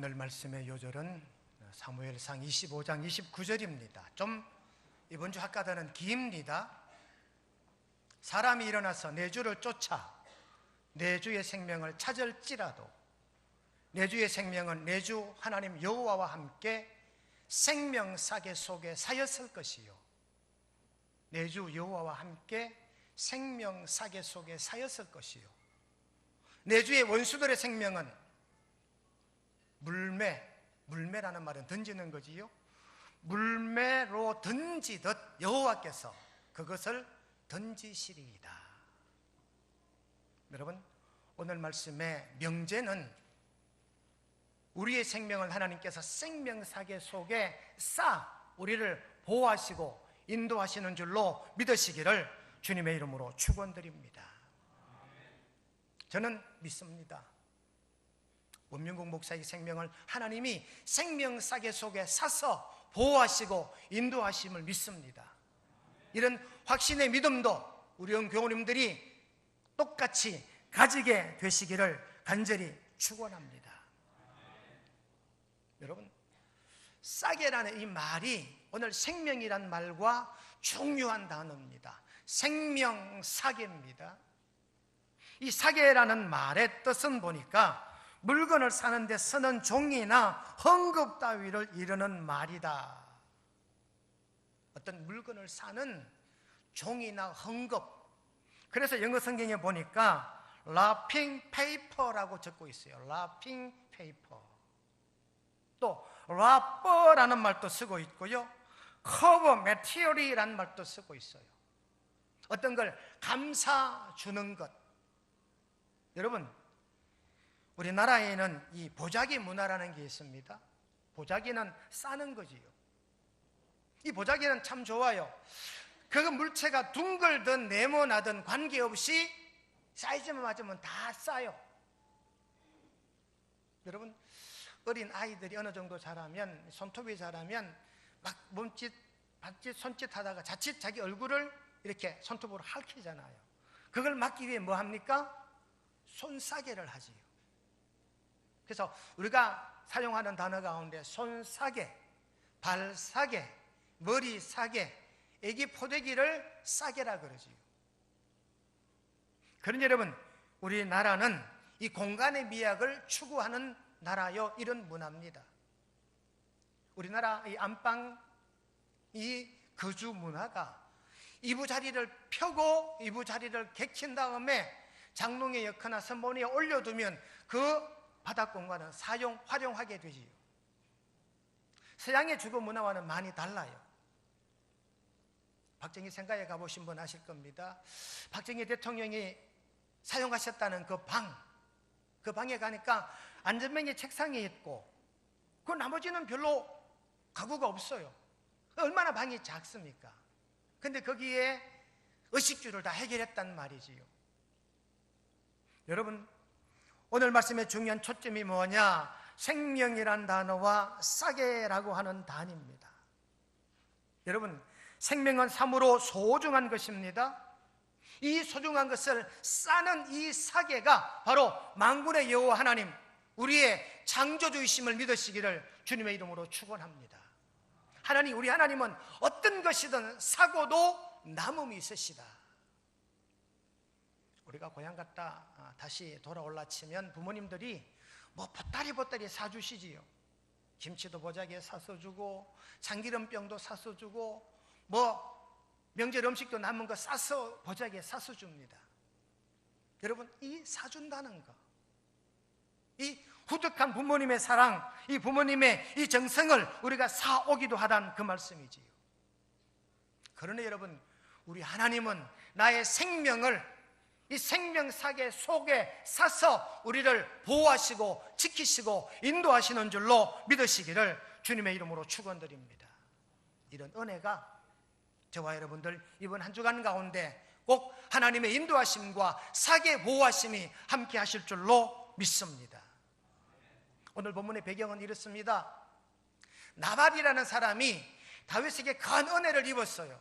오늘 말씀의 요절은 사무엘상 25장 29절입니다. 좀 이번 주 학가다는 깁니다. 사람이 일어나서 내 주를 쫓아 내 주의 생명을 찾을지라도 내 주의 생명은 내 주 하나님 여호와와 함께 생명사계 속에 사였을 것이요, 내 주 여호와와 함께 생명사계 속에 사였을 것이요, 내 주의 원수들의 생명은 물매라는 말은 던지는 거지요, 물매로 던지듯 여호와께서 그것을 던지시리이다. 여러분, 오늘 말씀의 명제는 우리의 생명을 하나님께서 생명사계 속에 우리를 보호하시고 인도하시는 줄로 믿으시기를 주님의 이름으로 축원드립니다. 저는 믿습니다. 원명국 목사의 생명을 하나님이 생명사계 속에 사서 보호하시고 인도하심을 믿습니다. 이런 확신의 믿음도 우리 교우님들이 똑같이 가지게 되시기를 간절히 축원합니다. 여러분, 싸게라는 이 말이 오늘 생명이란 말과 중요한 단어입니다. 생명사계입니다. 이 사계라는 말의 뜻은 보니까 물건을 사는 데 쓰는 종이나 헝겊 따위를 이르는 말이다. 어떤 물건을 사는 종이나 헝겊, 그래서 영어 성경에 보니까 wrapping paper라고 적고 있어요. wrapping paper. 또 wrapper라는 말도 쓰고 있고요, cover material이라는 말도 쓰고 있어요. 어떤 걸 감싸주는 것. 여러분, 우리나라에는 이 보자기 문화라는 게 있습니다. 보자기는 싸는 거지요. 이 보자기는 참 좋아요. 그 물체가 둥글든 네모나든 관계없이 사이즈만 맞으면 다 싸요. 여러분, 어린 아이들이 어느 정도 자라면, 손톱이 자라면 막 몸짓, 발짓, 손짓 하다가 자칫 자기 얼굴을 이렇게 손톱으로 핥히잖아요. 그걸 막기 위해 뭐 합니까? 손싸개를 하지요. 그래서 우리가 사용하는 단어 가운데 손싸개, 발싸개, 머리싸개, 애기 포대기를 싸개라 그러지요. 그러니 여러분, 우리나라는 이 공간의 미학을 추구하는 나라요, 이런 문화입니다. 우리나라 이 안방, 이 거주 문화가 이부자리를 펴고 이부자리를 개킨 다음에 장롱에 엮거나 선본위에 올려두면 그 바닥 공간은 활용하게 되지요. 서양의 주거 문화와는 많이 달라요. 박정희 생가에 가보신 분 아실 겁니다. 박정희 대통령이 사용하셨다는 그 방에 가니까 안전뱅이 책상이 있고 그 나머지는 별로 가구가 없어요. 얼마나 방이 작습니까? 근데 거기에 의식주를 다 해결했단 말이지요. 여러분, 오늘 말씀의 중요한 초점이 뭐냐? 생명이란 단어와 싸개라고 하는 단입니다. 여러분, 생명은 참으로 소중한 것입니다. 이 소중한 것을 싸는 이 싸개가 바로 만군의 여호와 하나님, 우리의 창조주이심을 믿으시기를 주님의 이름으로 축원합니다. 하나님, 우리 하나님은 어떤 것이든 사고도 남음이 있으시다. 우리가 고향 갔다 다시 돌아올라 치면 부모님들이 뭐 보따리 사주시지요. 김치도 보자기에 사서 주고, 참기름병도 사서 주고, 뭐 명절 음식도 남은 거 싸서 보자기에 사서 줍니다. 여러분, 이 사준다는 거, 이 후득한 부모님의 사랑, 이 부모님의 이 정성을 우리가 사오기도 하다는 그 말씀이지요. 그러나 여러분, 우리 하나님은 나의 생명을 이 생명사계 속에 사서 우리를 보호하시고 지키시고 인도하시는 줄로 믿으시기를 주님의 이름으로 축원드립니다. 이런 은혜가 저와 여러분들 이번 한 주간 가운데 꼭 하나님의 인도하심과 사계 보호하심이 함께 하실 줄로 믿습니다. 오늘 본문의 배경은 이렇습니다. 나발이라는 사람이 다윗에게 큰 은혜를 입었어요.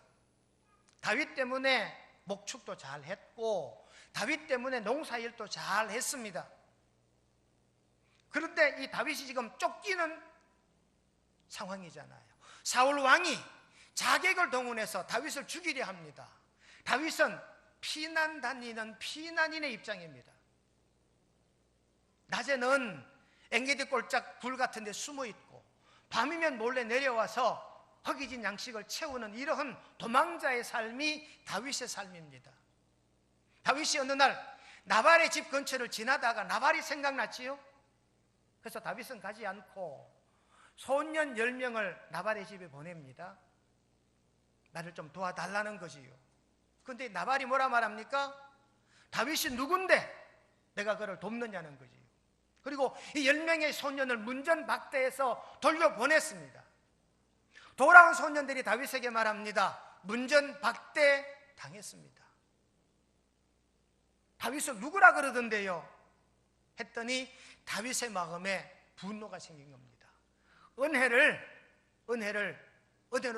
다윗 때문에 목축도 잘 했고 다윗 때문에 농사일도 잘 했습니다. 그런데 이 다윗이 지금 쫓기는 상황이잖아요. 사울 왕이 자객을 동원해서 다윗을 죽이려 합니다. 다윗은 피난 다니는 피난인의 입장입니다. 낮에는 앵게디 꼴짝 불 같은 데 숨어 있고 밤이면 몰래 내려와서 허기진 양식을 채우는 이러한 도망자의 삶이 다윗의 삶입니다. 다윗이 어느 날 나발의 집 근처를 지나다가 나발이 생각났지요. 그래서 다윗은 가지 않고 소년 10명을 나발의 집에 보냅니다. 나를 좀 도와달라는 거지요. 그런데 나발이 뭐라 말합니까? 다윗이 누군데 내가 그를 돕느냐는 거지요. 그리고 이 10명의 소년을 문전박대해서 돌려보냈습니다. 돌아온 소년들이 다윗에게 말합니다. 문전박대 당했습니다. 다윗을 누구라 그러던데요? 했더니 다윗의 마음에 분노가 생긴 겁니다. 은혜로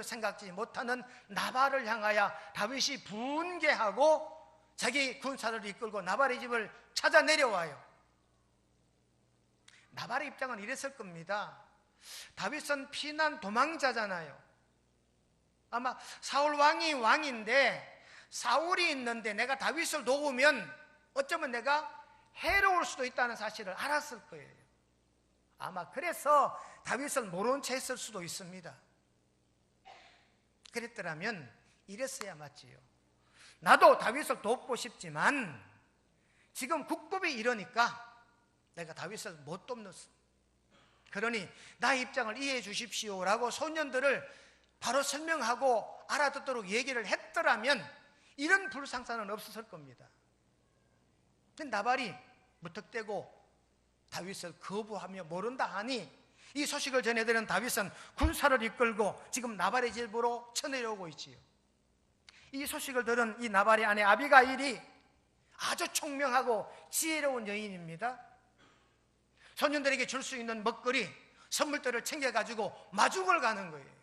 생각지 못하는 나발을 향하여 다윗이 분개하고 자기 군사를 이끌고 나발의 집을 찾아 내려와요. 나발의 입장은 이랬을 겁니다. 다윗은 피난 도망자잖아요. 아마 사울 왕이 왕인데 사울이 있는데 내가 다윗을 도우면 어쩌면 내가 해로울 수도 있다는 사실을 알았을 거예요. 아마 그래서 다윗을 모른 채 했을 수도 있습니다. 그랬더라면 이랬어야 맞지요. 나도 다윗을 돕고 싶지만 지금 국법이 이러니까 내가 다윗을 못 돕는다. 그러니 나의 입장을 이해해 주십시오라고 소년들을 바로 설명하고 알아듣도록 얘기를 했더라면 이런 불상사는 없었을 겁니다. 근데 나발이 무턱대고 다윗을 거부하며 모른다 하니 이 소식을 전해들은 다윗은 군사를 이끌고 지금 나발의 집으로 쳐내려오고 있지요. 이 소식을 들은 이 나발의 아내 아비가일이 아주 총명하고 지혜로운 여인입니다. 소년들에게 줄 수 있는 먹거리, 선물들을 챙겨가지고 마중을 가는 거예요.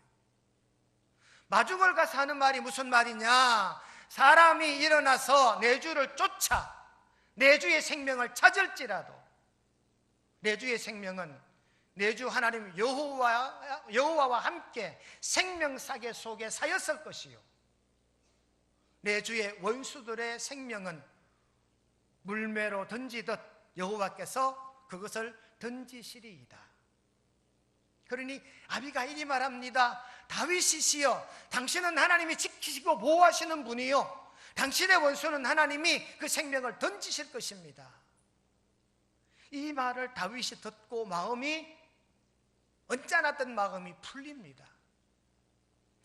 마중을 가서 하는 말이 무슨 말이냐? 사람이 일어나서 내 주를 쫓아 내 주의 생명을 찾을지라도 내 주의 생명은 내 주 하나님 여호와와 함께 생명사계 속에 사였을 것이요 내 주의 원수들의 생명은 물매로 던지듯 여호와께서 그것을 던지시리이다. 그러니 아비가일이 말합니다. 다윗이시여, 당신은 하나님이 지키시고 보호하시는 분이요 당신의 원수는 하나님이 그 생명을 던지실 것입니다. 이 말을 다윗이 듣고 마음이 언짢았던 마음이 풀립니다.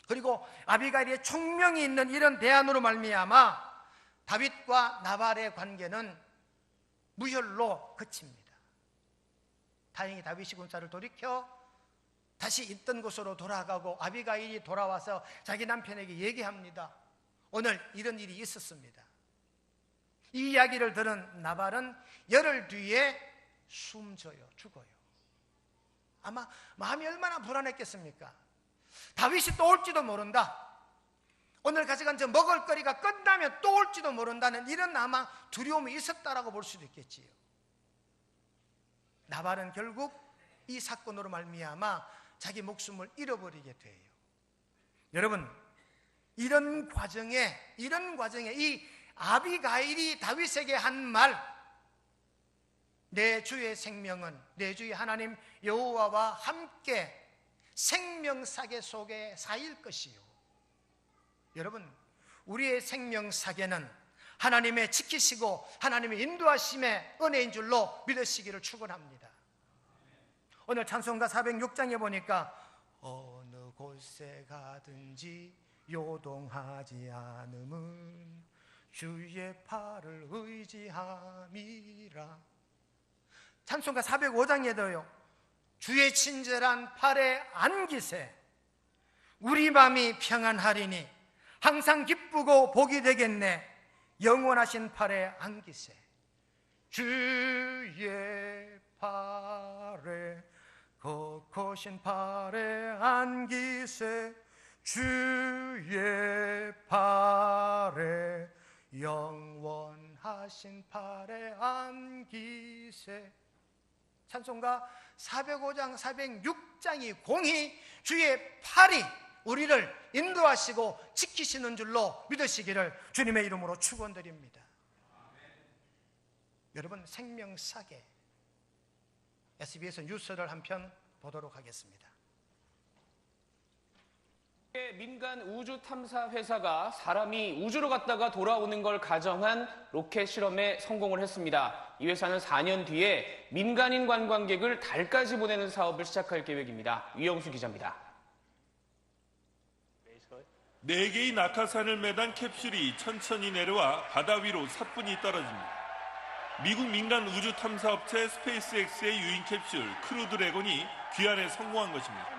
그리고 아비가일의 총명이 있는 이런 대안으로 말미암아 다윗과 나발의 관계는 무혈로 그칩니다. 다행히 다윗이 군사를 돌이켜 다시 있던 곳으로 돌아가고 아비가일이 돌아와서 자기 남편에게 얘기합니다. 오늘 이런 일이 있었습니다. 이 이야기를 들은 나발은 열흘 뒤에 숨져요. 죽어요. 아마 마음이 얼마나 불안했겠습니까? 다윗이 또 올지도 모른다. 오늘 가져간 저 먹을거리가 끝나면 또 올지도 모른다는 이런 아마 두려움이 있었다라고 볼 수도 있겠지요. 나발은 결국 이 사건으로 말미암아 자기 목숨을 잃어버리게 돼요. 여러분, 이런 과정에 이 아비가일이 다윗에게 한 말, 내 주의 생명은 내 주의 하나님 여호와와 함께 생명사계 속에 사일 것이요. 여러분, 우리의 생명사계는 하나님의 지키시고 하나님의 인도하심의 은혜인 줄로 믿으시기를 축원합니다. 오늘 찬송가 406장에 보니까 어느 곳에 가든지 요동하지 않음은 주의 팔을 의지함이라. 찬송가 405장에도요 주의 친절한 팔에 안기세 우리 맘이 평안하리니 항상 기쁘고 복이 되겠네 영원하신 팔에 안기세. 주의 팔에 거코신 팔에 안기세 주의 팔에 영원하신 팔에 안기세. 찬송가 405장 406장이 공히 주의 팔이 우리를 인도하시고 지키시는 줄로 믿으시기를 주님의 이름으로 축원드립니다. 여러분, 생명사계 SBS 뉴스를 한 편 보도록 하겠습니다. 민간 우주 탐사 회사가 사람이 우주로 갔다가 돌아오는 걸 가정한 로켓 실험에 성공을 했습니다. 이 회사는 4년 뒤에 민간인 관광객을 달까지 보내는 사업을 시작할 계획입니다. 유영수 기자입니다. 4개의 낙하산을 매단 캡슐이 천천히 내려와 바다 위로 사뿐히 떨어집니다. 미국 민간 우주 탐사업체 스페이스X의 유인 캡슐 크루 드래곤이 귀환에 성공한 것입니다.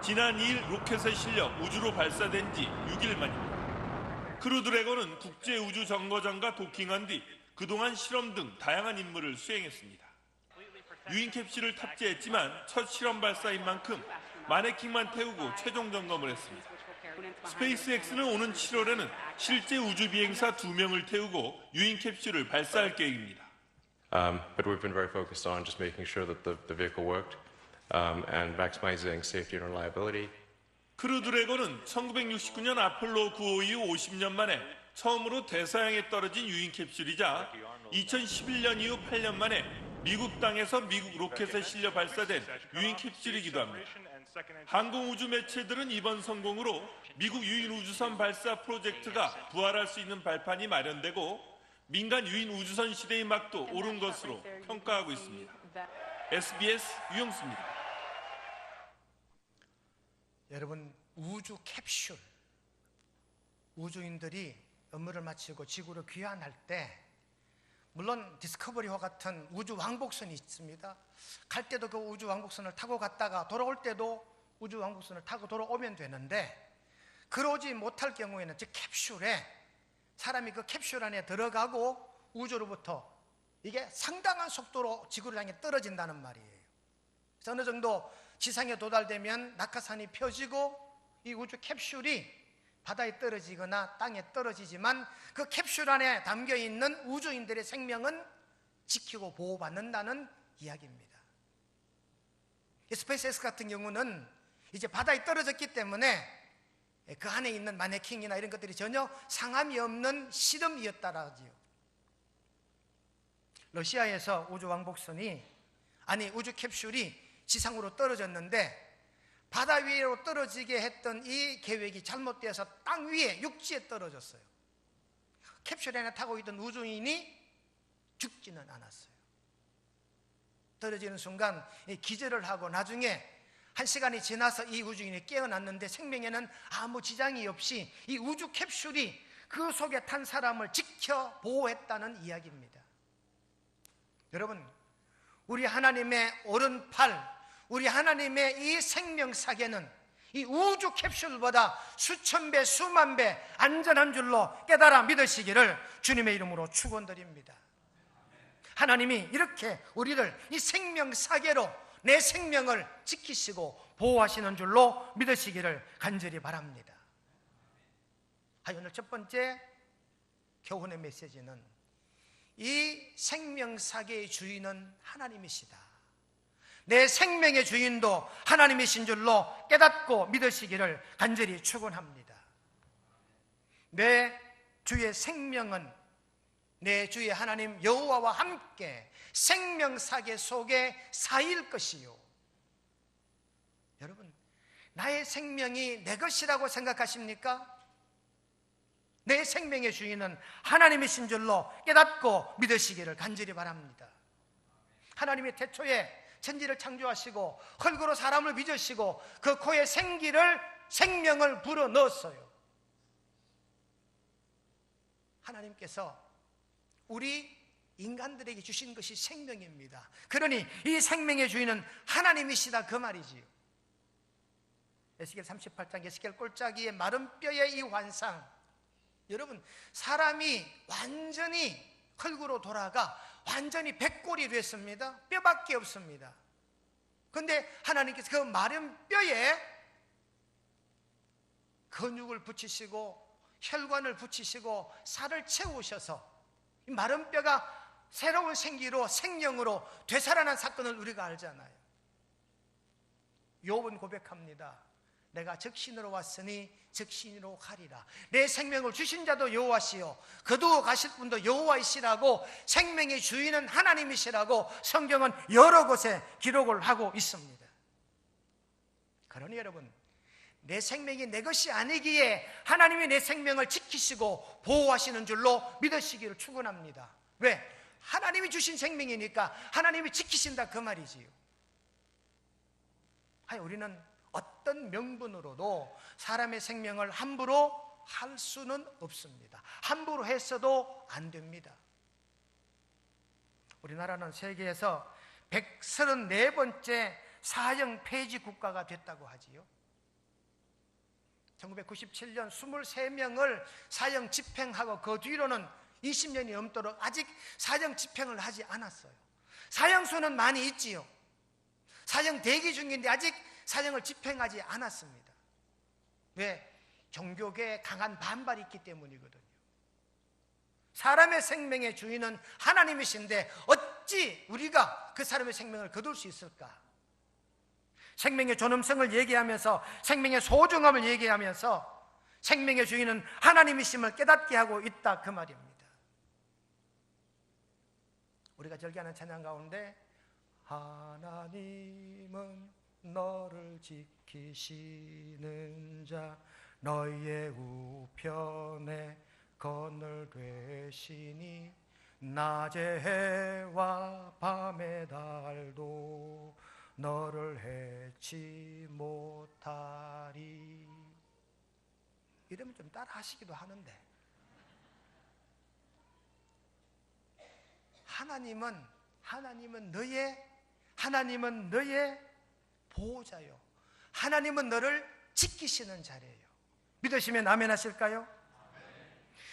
지난 2일 로켓에 실려 우주로 발사된 지 6일 만입니다. 크루 드래곤은 국제우주정거장과 도킹한 뒤 그동안 실험 등 다양한 임무를 수행했습니다. 유인 캡슐을 탑재했지만 첫 실험 발사인 만큼 마네킹만 태우고 최종 점검을 했습니다. 스페이스X는 오는 7월에는 실제 우주 비행사 2명을 태우고 유인 캡슐을 발사할 계획입니다. But we've been very focused on just making sure that the vehicle worked and maximizing safety and reliability. 크루 드래곤은 1969년 아폴로 9호 이후 50년 만에 처음으로 대서양에 떨어진 유인 캡슐이자 2011년 이후 8년 만에 미국 땅에서 미국 로켓에 실려 발사된 유인 캡슐이기도 합니다. 항공우주 매체들은 이번 성공으로 미국 유인 우주선 발사 프로젝트가 부활할 수 있는 발판이 마련되고 민간 유인 우주선 시대의 막도 오른 것으로 평가하고 있습니다. SBS 유영수입니다. 여러분, 우주 캡슐, 우주인들이 업무를 마치고 지구로 귀환할 때 물론 디스커버리와 같은 우주 왕복선이 있습니다. 갈 때도 그 우주 왕복선을 타고 갔다가 돌아올 때도 우주 왕복선을 타고 돌아오면 되는데, 그러지 못할 경우에는 즉 캡슐에 사람이 그 캡슐 안에 들어가고 우주로부터 이게 상당한 속도로 지구를 향해 떨어진다는 말이에요. 그래서 어느 정도 지상에 도달되면 낙하산이 펴지고 이 우주 캡슐이 바다에 떨어지거나 땅에 떨어지지만 그 캡슐 안에 담겨있는 우주인들의 생명은 지키고 보호받는다는 이야기입니다. 스페이스X 같은 경우는 이제 바다에 떨어졌기 때문에 그 안에 있는 마네킹이나 이런 것들이 전혀 상함이 없는 실험이었다라지요. 러시아에서 우주 왕복선이 우주 캡슐이 지상으로 떨어졌는데 바다 위로 떨어지게 했던 이 계획이 잘못되어서 땅 위에 육지에 떨어졌어요. 캡슐 안에 타고 있던 우주인이 죽지는 않았어요. 떨어지는 순간 기절을 하고 나중에 1시간이 지나서 이 우주인이 깨어났는데 생명에는 아무 지장이 없이 이 우주 캡슐이 그 속에 탄 사람을 지켜 보호했다는 이야기입니다. 여러분, 우리 하나님의 오른팔, 우리 하나님의 이 생명사계는 이 우주 캡슐보다 수천 배, 수만 배 안전한 줄로 깨달아 믿으시기를 주님의 이름으로 축원드립니다. 하나님이 이렇게 우리를 이 생명사계로 내 생명을 지키시고 보호하시는 줄로 믿으시기를 간절히 바랍니다. 오늘 첫 번째 교훈의 메시지는 이 생명사계의 주인은 하나님이시다. 내 생명의 주인도 하나님이신 줄로 깨닫고 믿으시기를 간절히 축원합니다. 내 주의 생명은 내 주의 하나님 여호와와 함께 생명사계 속에 사일 것이요. 여러분, 나의 생명이 내 것이라고 생각하십니까? 내 생명의 주인은 하나님이신 줄로 깨닫고 믿으시기를 간절히 바랍니다. 하나님이 태초에 천지를 창조하시고 흙으로 사람을 빚으시고 그 코에 생명을 불어넣었어요. 하나님께서 우리 인간들에게 주신 것이 생명입니다. 그러니 이 생명의 주인은 하나님이시다, 그 말이지요. 에스겔 38장 에스겔 꼴짜기의 마른 뼈의 이 환상, 여러분, 사람이 완전히 흙으로 돌아가 완전히 백골이 됐습니다. 뼈밖에 없습니다. 그런데 하나님께서 그 마른 뼈에 근육을 붙이시고 혈관을 붙이시고 살을 채우셔서 이 마른 뼈가 새로운 생기로 생명으로 되살아난 사건을 우리가 알잖아요. 욥은 고백합니다. 내가 적신으로 왔으니 적신으로 가리라. 내 생명을 주신 자도 여호와시요 거두어 가실 분도 여호와이시라고, 생명의 주인은 하나님이시라고 성경은 여러 곳에 기록을 하고 있습니다. 그러니 여러분, 내 생명이 내 것이 아니기에 하나님이 내 생명을 지키시고 보호하시는 줄로 믿으시기를 축원합니다. 왜? 하나님이 주신 생명이니까 하나님이 지키신다 그 말이지요. 우리는 어떤 명분으로도 사람의 생명을 함부로 할 수는 없습니다. 함부로 했어도 안 됩니다. 우리나라는 세계에서 134번째 사형 폐지 국가가 됐다고 하지요. 1997년 23명을 사형 집행하고 그 뒤로는 20년이 넘도록 아직 사형 집행을 하지 않았어요. 사형수는 많이 있지요. 사형 대기 중인데 아직 사형을 집행하지 않았습니다. 왜? 종교계에 강한 반발이 있기 때문이거든요. 사람의 생명의 주인은 하나님이신데 어찌 우리가 그 사람의 생명을 거둘 수 있을까? 생명의 존엄성을 얘기하면서, 생명의 소중함을 얘기하면서 생명의 주인은 하나님이심을 깨닫게 하고 있다 그 말입니다. 우리가 절기하는 찬양 가운데 하나님은 너를 지키시는 자, 너희의 우편에 그늘 되시니 낮의 해와 밤의 달도 너를 해치 못하리. 이러면 좀 따라 하시기도 하는데, 하나님은 너의 보호자요, 하나님은 너를 지키시는 자래요. 믿으시면 아멘 하실까요?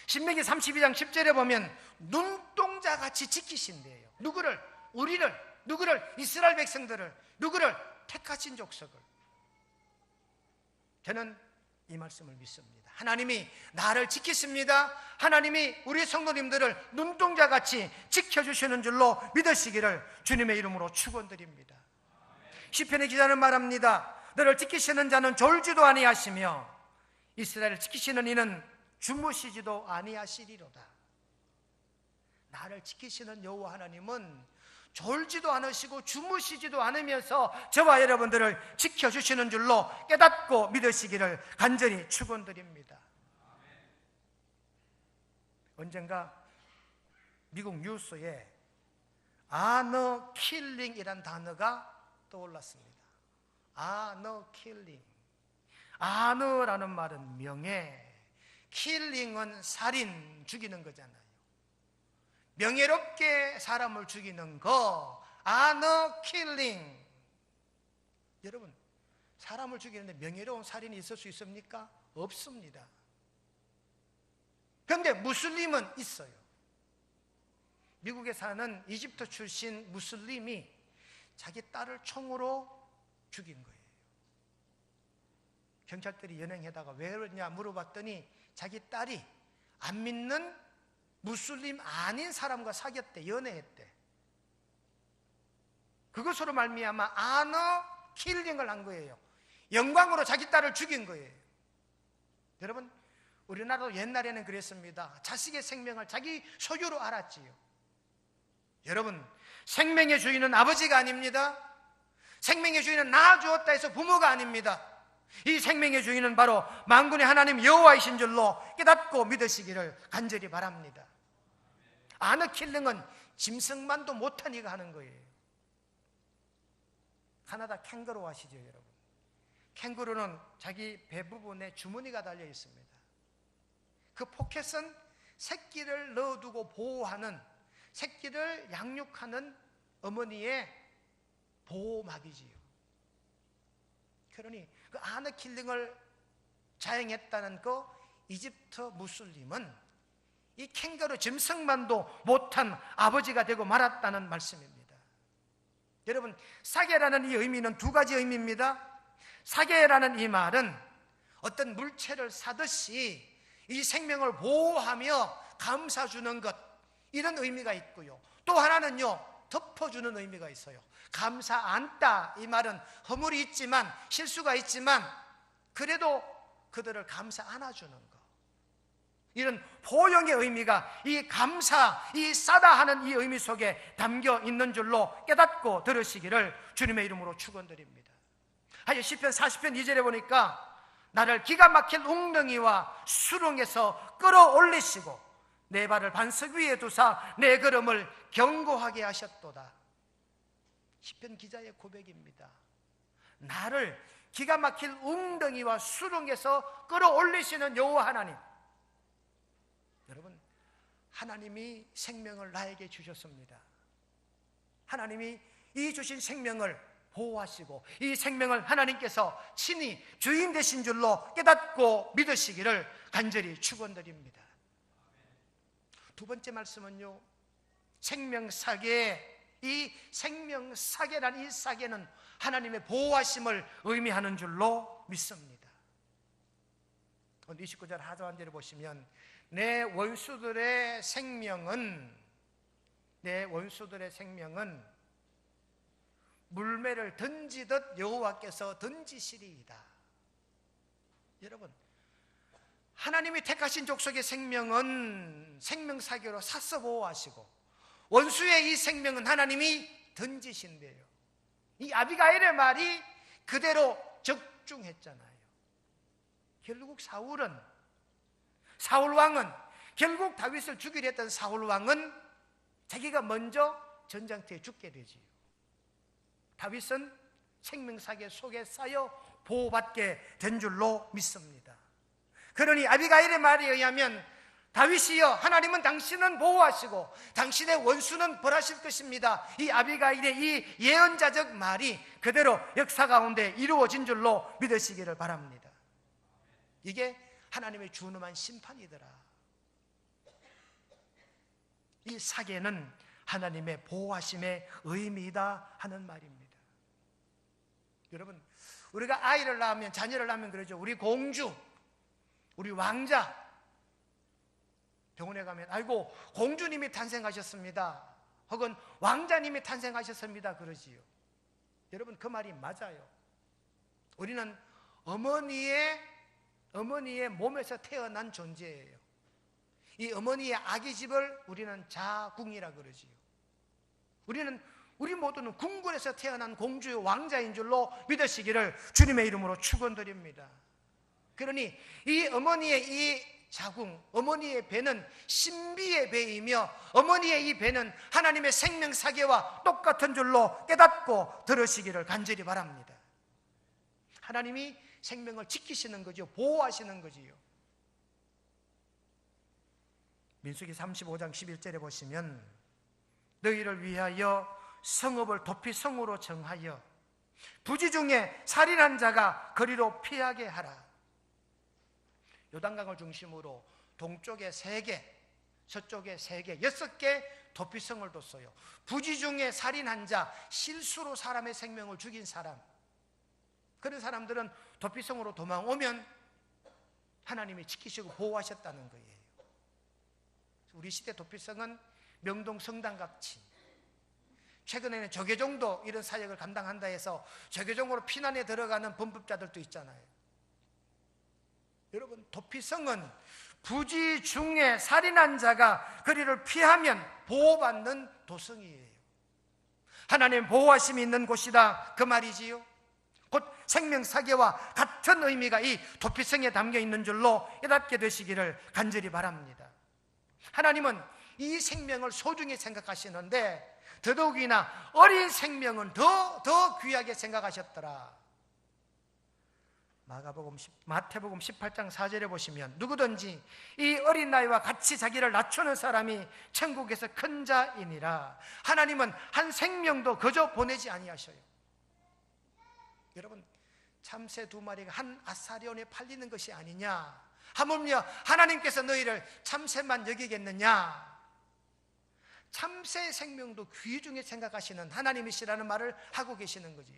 신명기 32장 10절에 보면 눈동자같이 지키신대요. 누구를? 우리를. 누구를? 이스라엘 백성들을. 누구를? 택하신 족속을. 저는 이 말씀을 믿습니다. 하나님이 나를 지키십니다. 하나님이 우리 성도님들을 눈동자같이 지켜주시는 줄로 믿으시기를 주님의 이름으로 축원드립니다. 시편의 기자는 말합니다. 너를 지키시는 자는 졸지도 아니하시며 이스라엘을 지키시는 이는 주무시지도 아니하시리로다. 나를 지키시는 여호와 하나님은 졸지도 않으시고 주무시지도 않으면서 저와 여러분들을 지켜주시는 줄로 깨닫고 믿으시기를 간절히 축원드립니다. 언젠가 미국 뉴스에 honor killing이란 단어가 떠올랐습니다. honor killing. honor라는 말은 명예, killing은 살인, 죽이는 거잖아요. 명예롭게 사람을 죽이는 거, honor killing. 여러분, 사람을 죽이는데 명예로운 살인이 있을 수 있습니까? 없습니다. 그런데 무슬림은 있어요. 미국에 사는 이집트 출신 무슬림이 자기 딸을 총으로 죽인 거예요. 경찰들이 연행하다가 왜 그러냐 물어봤더니 자기 딸이 안 믿는 무슬림 아닌 사람과 사귀었대, 연애했대. 그것으로 말미암아 honor killing을 한 거예요. 영광으로 자기 딸을 죽인 거예요. 여러분, 우리나라도 옛날에는 그랬습니다. 자식의 생명을 자기 소유로 알았지요. 여러분, 생명의 주인은 아버지가 아닙니다. 생명의 주인은 낳아주었다 해서 부모가 아닙니다. 이 생명의 주인은 바로 만군의 하나님 여호와이신 줄로 깨닫고 믿으시기를 간절히 바랍니다. honor killing은 짐승만도 못한 이가 하는 거예요. 카나다 캥거루 아시죠, 여러분? 캥거루는 자기 배 부분에 주머니가 달려 있습니다. 그 포켓은 새끼를 넣어두고 보호하는, 새끼를 양육하는 어머니의 보호막이지요. 그러니 그 honor killing을 자행했다는 그 이집트 무슬림은 이 캥거루 짐승만도 못한 아버지가 되고 말았다는 말씀입니다. 여러분, 사계라는 이 의미는 두 가지 의미입니다. 사계라는 이 말은 어떤 물체를 사듯이 이 생명을 보호하며 감싸주는 것, 이런 의미가 있고요. 또 하나는요, 덮어주는 의미가 있어요. 감사 안다, 이 말은 허물이 있지만, 실수가 있지만 그래도 그들을 감사 안아주는 것, 이런 포용의 의미가 이 감사, 이 싸다 하는 이 의미 속에 담겨 있는 줄로 깨닫고 들으시기를 주님의 이름으로 축원드립니다. 하여 시편 40편 2절에 보니까 나를 기가 막힌 웅덩이와 수렁에서 끌어올리시고 내 발을 반석 위에 두사 내 걸음을 견고하게 하셨도다. 시편 기자의 고백입니다. 나를 기가 막힌 웅덩이와 수렁에서 끌어올리시는 여호와 하나님, 여러분, 하나님이 생명을 나에게 주셨습니다. 하나님이 이 주신 생명을 보호하시고 이 생명을 하나님께서 친히 주인 되신 줄로 깨닫고 믿으시기를 간절히 축원드립니다. 두 번째 말씀은요, 생명사계, 이 생명사계란 이 사계는 하나님의 보호하심을 의미하는 줄로 믿습니다. 오늘 29절 하반절에 보시면 내 원수들의 생명은 물매를 던지듯 여호와께서 던지시리이다. 여러분, 하나님이 택하신 족속의 생명은 생명사계로 사서 보호하시고 원수의 이 생명은 하나님이 던지신대요. 이 아비가일의 말이 그대로 적중했잖아요. 결국 사울왕은 결국 다윗을 죽이려 했던 사울왕은 자기가 먼저 전장터에 죽게 되지요. 다윗은 생명사계 속에 쌓여 보호받게 된 줄로 믿습니다. 그러니 아비가일의 말에 의하면 다윗이여, 하나님은 당신은 보호하시고 당신의 원수는 벌하실 것입니다. 이 아비가일의 이 예언자적 말이 그대로 역사 가운데 이루어진 줄로 믿으시기를 바랍니다. 이게 하나님의 준엄한 심판이더라. 이 사계는 하나님의 보호하심의 의미이다 하는 말입니다. 여러분, 우리가 아이를 낳으면, 자녀를 낳으면 그러죠. 우리 공주, 우리 왕자, 병원에 가면 아이고 공주님이 탄생하셨습니다, 혹은 왕자님이 탄생하셨습니다 그러지요. 여러분, 그 말이 맞아요. 우리는 어머니의 몸에서 태어난 존재예요. 이 어머니의 아기집을 우리는 자궁이라 그러지요. 우리 모두는 궁궐에서 태어난 공주의 왕자인 줄로 믿으시기를 주님의 이름으로 축원드립니다. 그러니 이 어머니의 이 자궁, 어머니의 배는 신비의 배이며 어머니의 이 배는 하나님의 생명사계와 똑같은 줄로 깨닫고 들으시기를 간절히 바랍니다. 하나님이 생명을 지키시는 거죠. 보호하시는 거지요. 민수기 35장 11절에 보시면 너희를 위하여 성읍을 도피 성으로 정하여 부지 중에 살인한 자가 거리로 피하게 하라. 요단강을 중심으로 동쪽에 3개, 서쪽에 3개, 6개 도피성을 뒀어요. 부지 중에 살인한 자, 실수로 사람의 생명을 죽인 사람, 그런 사람들은 도피성으로 도망오면 하나님이 지키시고 보호하셨다는 거예요. 우리 시대 도피성은 명동 성당같이, 최근에는 조계종도 이런 사역을 감당한다 해서 조계종으로 피난에 들어가는 범법자들도 있잖아요. 여러분, 도피성은 부지 중에 살인한 자가 거리를 피하면 보호받는 도성이에요. 하나님 보호하심이 있는 곳이다 그 말이지요. 곧 생명사계와 같은 의미가 이 도피성에 담겨 있는 줄로 깨닫게 되시기를 간절히 바랍니다. 하나님은 이 생명을 소중히 생각하시는데 더더욱이나 어린 생명은 더 귀하게 생각하셨더라. 마태복음 18장 4절에 보시면 누구든지 이 어린 나이와 같이 자기를 낮추는 사람이 천국에서 큰 자이니라. 하나님은 한 생명도 거저 보내지 아니하셔요. 여러분, 참새 2마리가 한 아사리온에 팔리는 것이 아니냐, 하물며 하나님께서 너희를 참새만 여기겠느냐. 참새의 생명도 귀중히 생각하시는 하나님이시라는 말을 하고 계시는 거지요.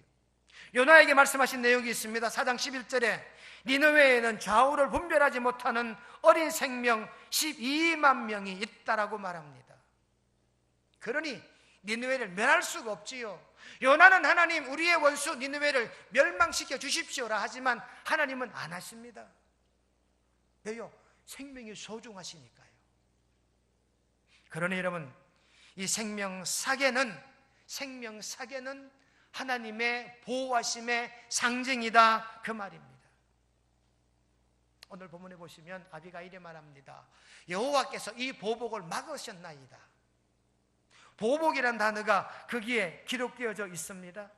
요나에게 말씀하신 내용이 있습니다. 4장 11절에 니느웨에는 좌우를 분별하지 못하는 어린 생명 12만 명이 있다라고 말합니다. 그러니 니느웨를 멸할 수가 없지요. 요나는 하나님 우리의 원수 니느웨를 멸망시켜 주십시오라 하지만 하나님은 안 하십니다. 왜요? 생명이 소중하시니까요. 그러니 여러분, 이 생명사계는 하나님의 보호하심의 상징이다, 그 말입니다. 오늘 본문에 보시면 아비가일이 말합니다. 여호와께서 이 보복을 막으셨나이다. 보복이란 단어가 거기에 기록되어져 있습니다.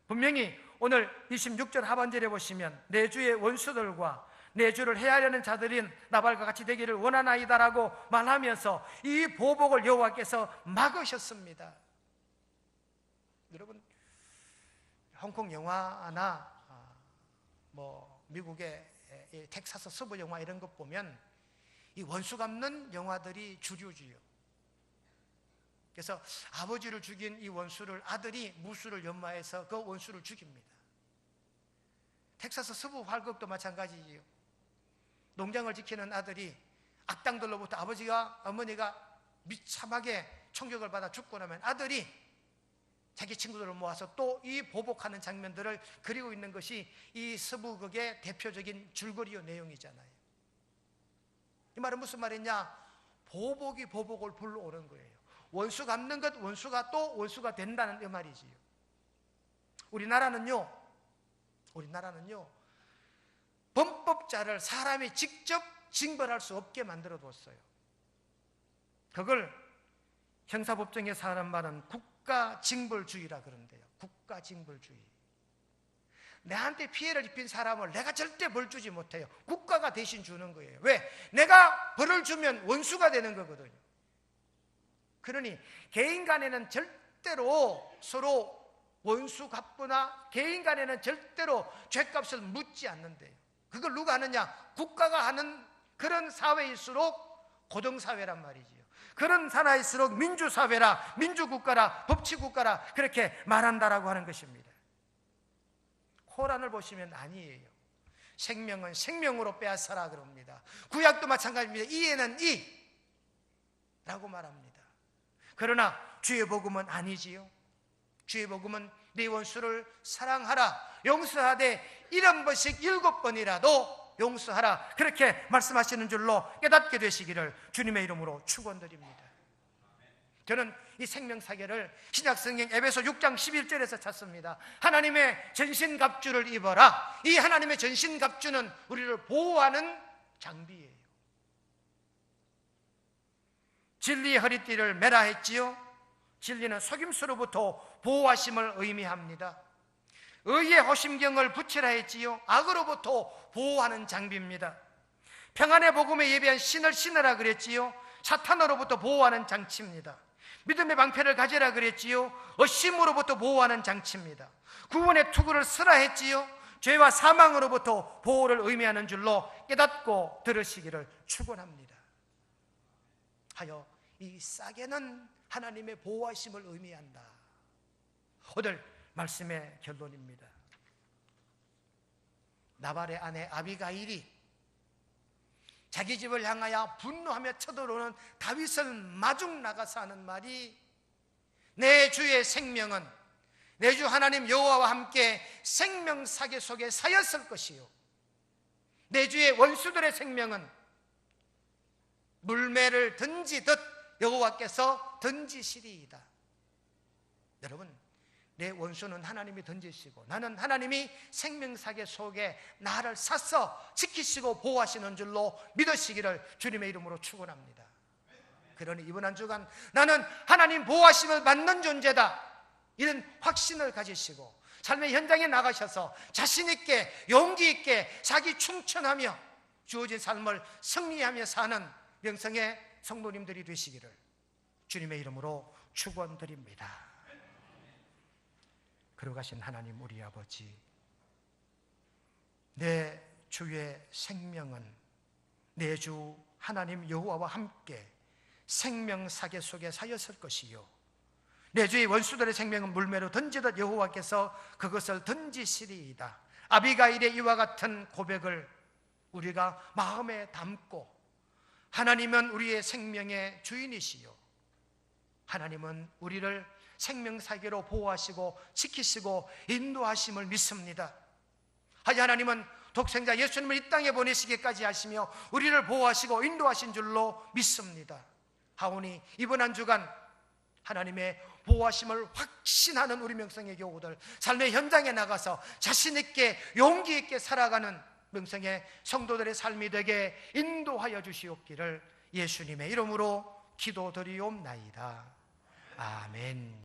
분명히 오늘 26절 하반절에 보시면 내 주의 원수들과 내 주를 해하려는 자들인 나발과 같이 되기를 원하나이다라고 말하면서 이 보복을 여호와께서 막으셨습니다. 여러분, 홍콩 영화나 미국의 텍사스 서부 영화 이런 것 보면 이 원수 갚는 영화들이 주류지요. 그래서 아버지를 죽인 이 원수를 아들이 무수를 연마해서 그 원수를 죽입니다. 텍사스 서부 활극도 마찬가지지요. 농장을 지키는 아들이 악당들로부터 어머니가 비참하게 총격을 받아 죽고 나면 아들이 자기 친구들을 모아서 또 이 보복하는 장면들을 그리고 있는 것이 이 서부극의 대표적인 줄거리의 내용이잖아요. 이 말은 무슨 말이냐? 보복이 보복을 불러오는 거예요. 원수 갚는 것, 원수가 또 원수가 된다는 이 말이지요. 우리나라는요 범법자를 사람이 직접 징벌할 수 없게 만들어 뒀어요. 그걸 형사법정에서 하는 말은 국가징벌주의라 그런대요. 국가징벌주의. 내한테 피해를 입힌 사람을 내가 절대 벌 주지 못해요. 국가가 대신 주는 거예요. 왜? 내가 벌을 주면 원수가 되는 거거든요. 그러니 개인 간에는 절대로 서로 원수 갚거나 개인 간에는 절대로 죄값을 묻지 않는데요. 그걸 누가 하느냐? 국가가 하는 그런 사회일수록 고등사회란 말이지요. 그런 나라일수록 민주사회라, 민주국가라, 법치국가라 그렇게 말한다라고 하는 것입니다. 코란을 보시면 아니에요. 생명은 생명으로 빼앗아라 그럽니다. 구약도 마찬가지입니다. 이에는 이라고 말합니다. 그러나 주의 복음은 아니지요. 주의 복음은 네 원수를 사랑하라, 용서하되 70번씩 7번이라도 용서하라 그렇게 말씀하시는 줄로 깨닫게 되시기를 주님의 이름으로 축원드립니다. 저는 이 생명사계를 신약성경 에베소 6장 11절에서 찾습니다. 하나님의 전신갑주를 입어라. 이 하나님의 전신갑주는 우리를 보호하는 장비예요. 진리의 허리띠를 매라 했지요. 진리는 속임수로부터 보호하심을 의미합니다. 의의 호심경을 붙이라 했지요. 악으로부터 보호하는 장비입니다. 평안의 복음에 예비한 신을 신으라 그랬지요. 사탄으로부터 보호하는 장치입니다. 믿음의 방패를 가지라 그랬지요. 의심으로부터 보호하는 장치입니다. 구원의 투구를 쓰라 했지요. 죄와 사망으로부터 보호를 의미하는 줄로 깨닫고 들으시기를 축원합니다. 하여 이 싸게는 하나님의 보호하심을 의미한다. 오늘 말씀의 결론입니다. 나발의 아내 아비가일이 자기 집을 향하여 분노하며 쳐들어오는 다윗을 마중 나가서 하는 말이 내 주의 생명은 내 주 하나님 여호와와 함께 생명사계 속에 사였을 것이요 내 주의 원수들의 생명은 물매를 던지듯 여호와께서 던지시리이다. 여러분, 내 원수는 하나님이 던지시고 나는 하나님이 생명사계 속에 나를 사서 지키시고 보호하시는 줄로 믿으시기를 주님의 이름으로 축원합니다. 그러니 이번 한 주간 나는 하나님 보호하심을 받는 존재다, 이런 확신을 가지시고 삶의 현장에 나가셔서 자신 있게 용기 있게 자기 충천하며 주어진 삶을 승리하며 사는 명성의 성도님들이 되시기를 주님의 이름으로 축원드립니다. 거룩하신 하나님 우리 아버지, 내 주의 생명은 내 주 하나님 여호와와 함께 생명사계 속에 사였을 것이요 내 주의 원수들의 생명은 물매로 던지듯 여호와께서 그것을 던지시리이다. 아비가일의 이와 같은 고백을 우리가 마음에 담고 하나님은 우리의 생명의 주인이시요 하나님은 우리를 생명사계로 보호하시고 지키시고 인도하심을 믿습니다. 하나님은 독생자 예수님을 이 땅에 보내시기까지 하시며 우리를 보호하시고 인도하신 줄로 믿습니다. 하오니 이번 한 주간 하나님의 보호하심을 확신하는 우리 명성의 교우들, 삶의 현장에 나가서 자신 있게 용기 있게 살아가는 명성의 성도들의 삶이 되게 인도하여 주시옵기를 예수님의 이름으로 기도드리옵나이다. 아멘.